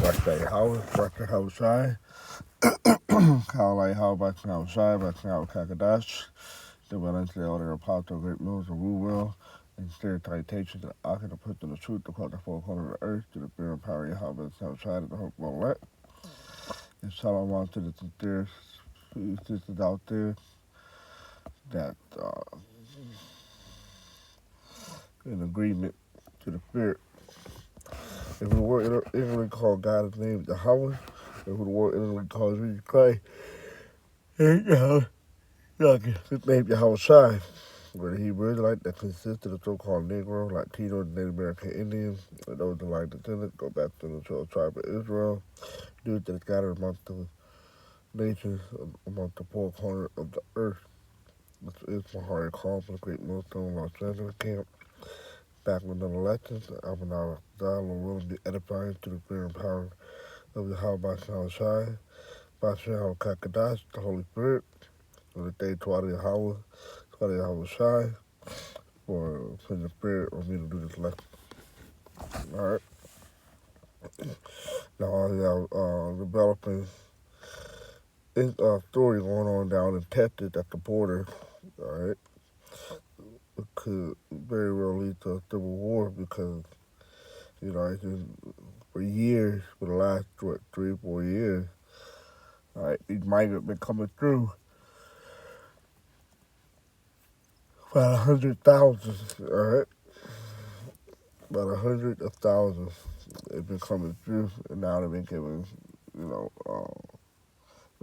Başka Howard, Başka Howard Shy, Kyle Howard, Başka Howard Shy, Başka Howard Kakadash, the Valencia Order of Pato, Great Mills, and Woo Will, and stereotypes that I can put to the truth, the part the four corners of the earth, to the fear and power of Howard, South Side of the Hope won't let. And Solomon to the sincere sisters out there that in agreement to the spirit. If the word England called God is named Yahweh, if the word England calls Jesus Christ, his name Yahweh Shai. Where the Hebrew Israelite that consisted of so-called Negro, Latino, and Native American Indians, and those of like descendants go back to the 12 tribe of Israel, due to the scattered amongst the nations, amongst the four corners of the earth. This is Mahari Call from the Great Millstone Los Angeles camp. Back with another lesson, Abinah Dialogue will be edifying to the fear and power of the Yahweh Bashal Shai, Bashal Kakadash, the Holy Spirit, of the day Twadi Yahweh Shai, for putting the spirit on me to do this lesson. Alright. Now I'm developing this story going on down in Texas at the border. Alright. It could very well lead to a civil war because, it's been for years, for the last 3 or 4 years, these migrants have been coming through. About 100,000, alright? About 100,000 have been coming through, and now they've been giving,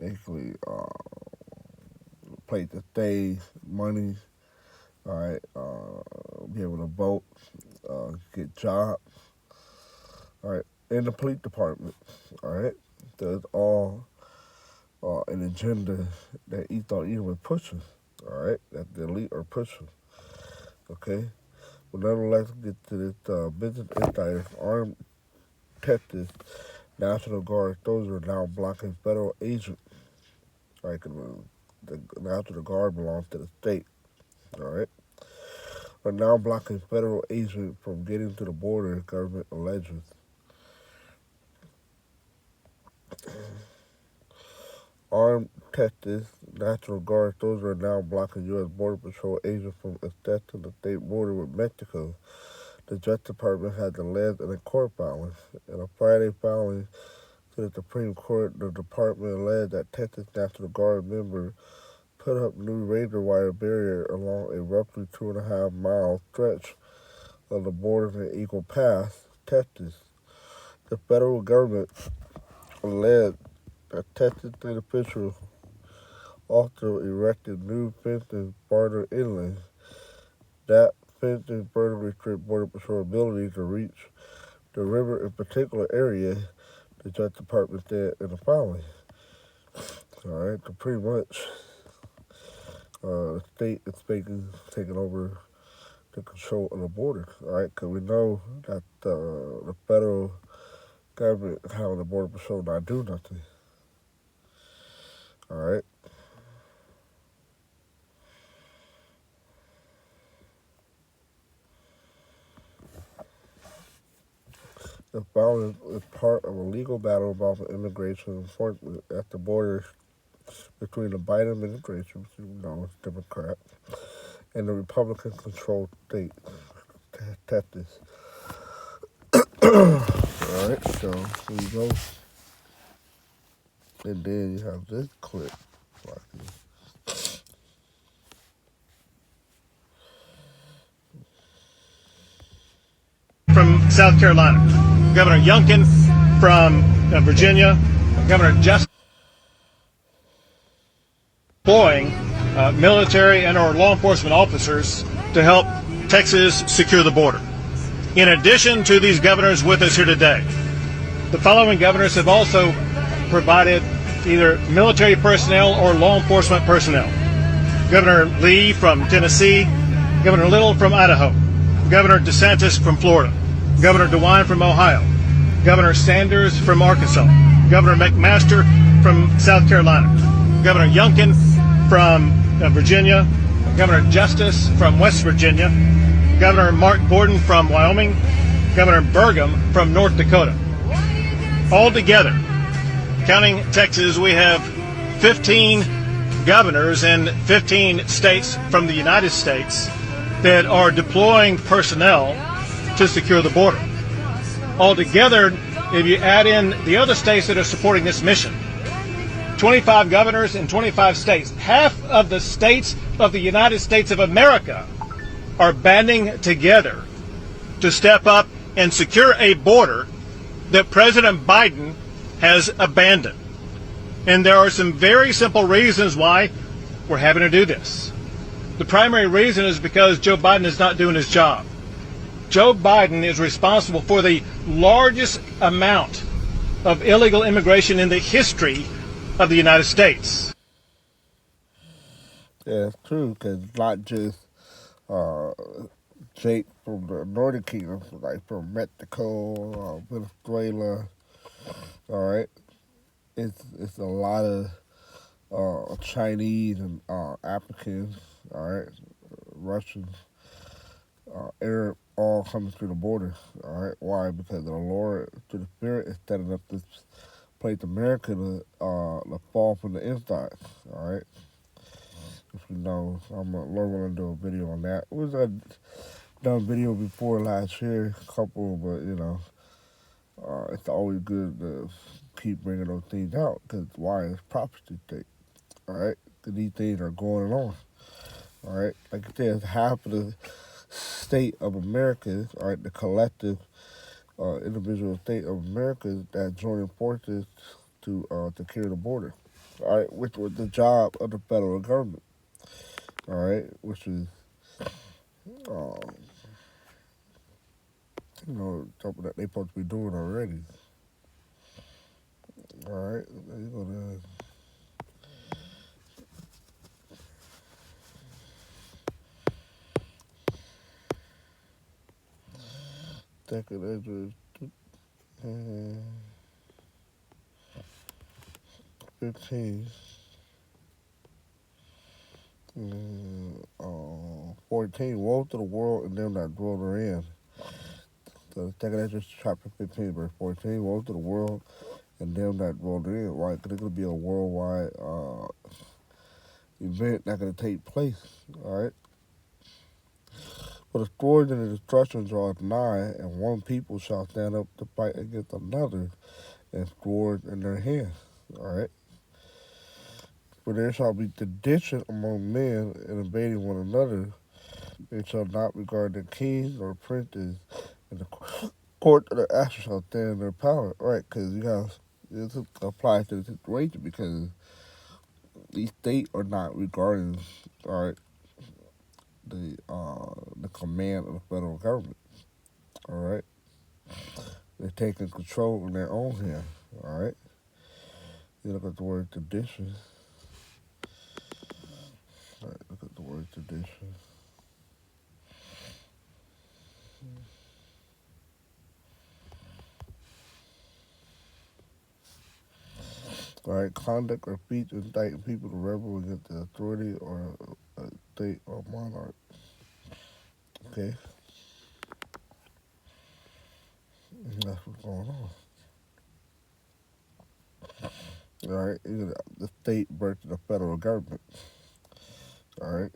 basically, place to stay, money, alright, be able to vote, get jobs, alright, in the police department, alright? There's all an agenda that Esau Edom is pushing, alright, that the elite are pushing, okay? But nonetheless, get to this business insider, armed Texas National Guard soldiers are now blocking federal agents, right? The National Guard belongs to the state, alright? Are now blocking federal agents from getting to the border, government alleges. Armed Texas National Guard soldiers are now blocking U.S. Border Patrol agents from accessing the state border with Mexico. The Justice Department has alleged in a court filing. In a Friday filing to the Supreme Court, the department alleged that Texas National Guard members put up new razor wire barrier along a roughly 2.5-mile stretch of the border in Eagle Pass, Texas. The federal government alleged that Texas state officials also erected new fencing farther inland. That fencing further restrict Border Patrol ability to reach the river in particular area, the Justice Department said in the filing. Alright, so pretty much the state is taking over the control of the border, alright, because we know that the federal government is having the Border Patrol not do nothing. Alright. The filing is part of a legal battle involving immigration enforcement at the border between the Biden administration, which you know is Democrat, and the Republican-controlled state, Texas. Alright, so here you go. And then you have this clip. From South Carolina, Governor Youngkin from Virginia, Governor Justice employing military and or law enforcement officers to help Texas secure the border. In addition to these governors with us here today, the following governors have also provided either military personnel or law enforcement personnel. Governor Lee from Tennessee, Governor Little from Idaho, Governor DeSantis from Florida, Governor DeWine from Ohio, Governor Sanders from Arkansas, Governor McMaster from South Carolina, Governor Youngkin from Virginia, Governor Justice from West Virginia, Governor Mark Gordon from Wyoming, Governor Burgum from North Dakota. Altogether, counting Texas, we have 15 governors in 15 states from the United States that are deploying personnel to secure the border. Altogether, if you add in the other states that are supporting this mission, 25 governors in 25 states, half of the states of the United States of America are banding together to step up and secure a border that President Biden has abandoned. And there are some very simple reasons why we're having to do this. The primary reason is because Joe Biden is not doing his job. Joe Biden is responsible for the largest amount of illegal immigration in the history of the United States. Yeah, it's true, because not just uh, Jake from the Northern Kingdom, like from Mexico, Venezuela, all right? It's a lot of Chinese and Africans, all right, Russians, Arab, all coming through the border, all right? Why? Because the Lord, through the Spirit, is setting up this place, America, to fall from the inside, all right? If you know, Lord willing to do a video on that. It was a done video before last year, a couple, but it's always good to keep bringing those things out, because why? It's prophecy thing, all right? Because these things are going on, all right? Like I said, it's half of the state of America, all right, the collective individual state of America that joining forces to secure the border, all right, which was the job of the federal government, all right, which is, um, something that they supposed to be doing already, all right. You're gonna Second Ezra 15, 14. Woe to the world and them that dwell therein. So Second Ezra chapter 15, verse 14. Woe to the world and them that dwell therein. Why? Because it's going to be a worldwide event that's going to take place. All right. For the scourge and the destruction draweth nigh, and one people shall stand up to fight against another, and scourge in their hands. All right. For there shall be sedition among men, and invading one another. They shall not regard their kings or princes, and the court of the Asher shall stand in their power. Right? Because this applies to the situation, because these states are not regarding, all right, the command of the federal government. All right. They're taking control in their own hands. All right. You look at the word tradition. All right, look at the word tradition. All right, conduct or speech inciting people to rebel against the authority or a state or monarch. Okay, that's what's going on. All right, the state versus the federal government. All right,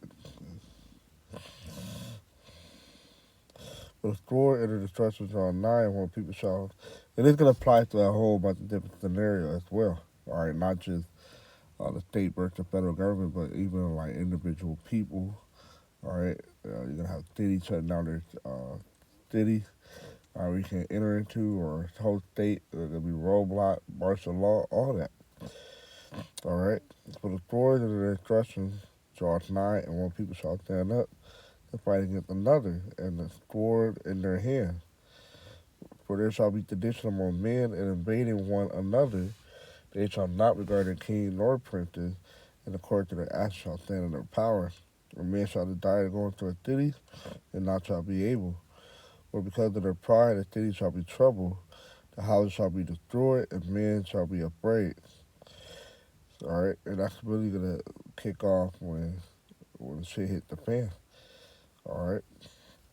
but the sword and the destruction shall nigh, and when people shall, and it's gonna apply to a whole bunch of different scenarios as well. All right, not just the state versus the federal government, but even like individual people. All right, you're gonna have cities shutting down their cities. We can enter into, or whole state. There'll be roadblock, martial law, all that. All right. For the sword and the destruction draws nigh, and one people shall stand up to fight against another, and the sword in their hand. For there shall be sedition among men, and invading one another. They shall not regard their king nor princes, and the court of their acts shall stand in their power. And men shall desire to go into a city, and not shall be able. For because of their pride, the city shall be troubled, the houses shall be destroyed, and men shall be afraid. All right, and that's really gonna kick off when the shit hit the fan. All right,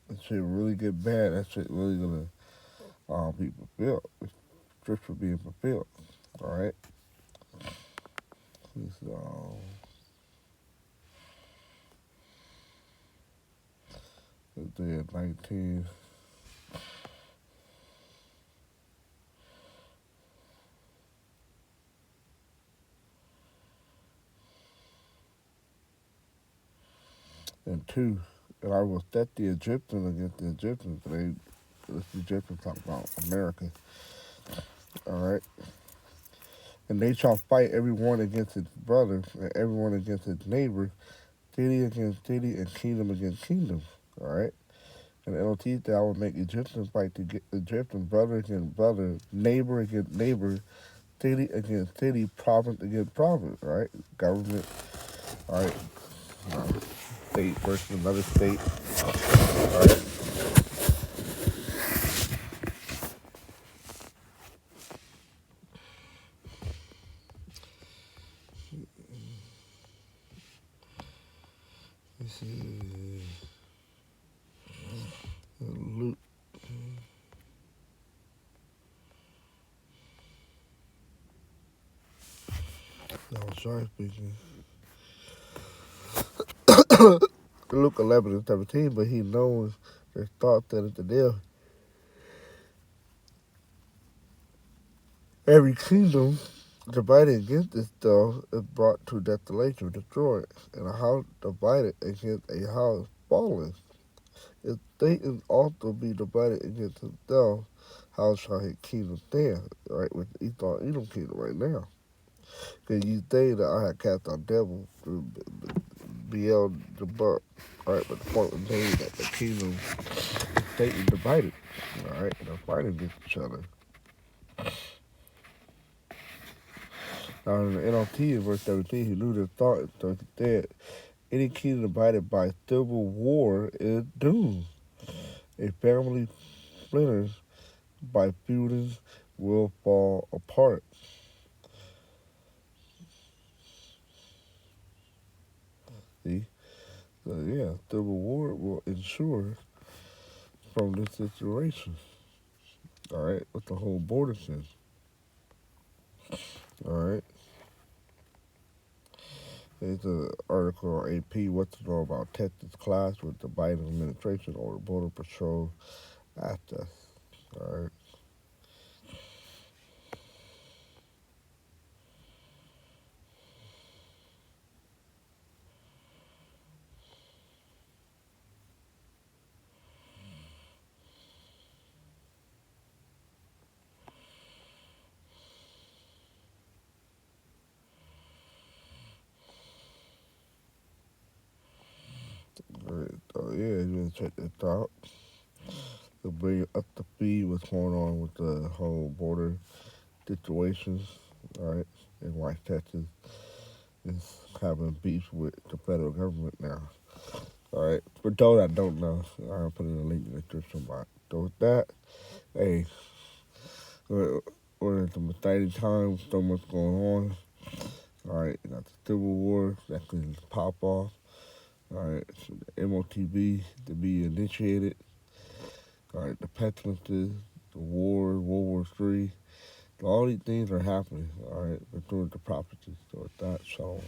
that shit really get bad. That shit really gonna be fulfilled. strips were being fulfilled. All right. So, in 19. And two, and I will set the Egyptians against the Egyptians. The Egyptians talk about America. All right. And they shall fight everyone against his brother and everyone against his neighbor, city against city and kingdom against kingdom. All right. And the NLT that I will make Egyptians fight to get Egyptian brother against brother, neighbor against neighbor, city against city, province against province. All right. Government. All right. State versus another state. All right. This is Luke. No, sorry, speaking. Luke 11 and 17, but he knows their thoughts that it's the devil. Every kingdom divided against itself is brought to desolation, destroyed, and a house divided against a house fallen. If Satan also be divided against himself, how shall his kingdom stand? Right, with the Esau Edom kingdom right now. Because you say that I had cast out devils through Beelzebub. Alright, but the point was made that the kingdom of Satan divided. Alright, and they're fighting against each other. Now in the NLT in verse 17, he knew their thought, so he said, any kingdom divided by civil war is doomed. A family splinters by feuding will fall apart. See? So yeah, civil war will ensure from this situation. Alright, with the whole border thing. Alright. There's an article on AP, what to know about Texas clash with the Biden administration or the Border Patrol access. Alright. So yeah, you gonna check this out. To bring you up to speed what's going on with the whole border situations, alright, and why Texas is having beef with the federal government now. Alright, for those that don't know, I'll put in a link in the description box. So with that, hey, we're in some exciting times, so much going on. Alright, you got the Civil War that can pop off. Alright, so the MOTB to be initiated. Alright, the pestilences, the war, World War III. All these things are happening, alright, according to prophecy. So with that, shalom.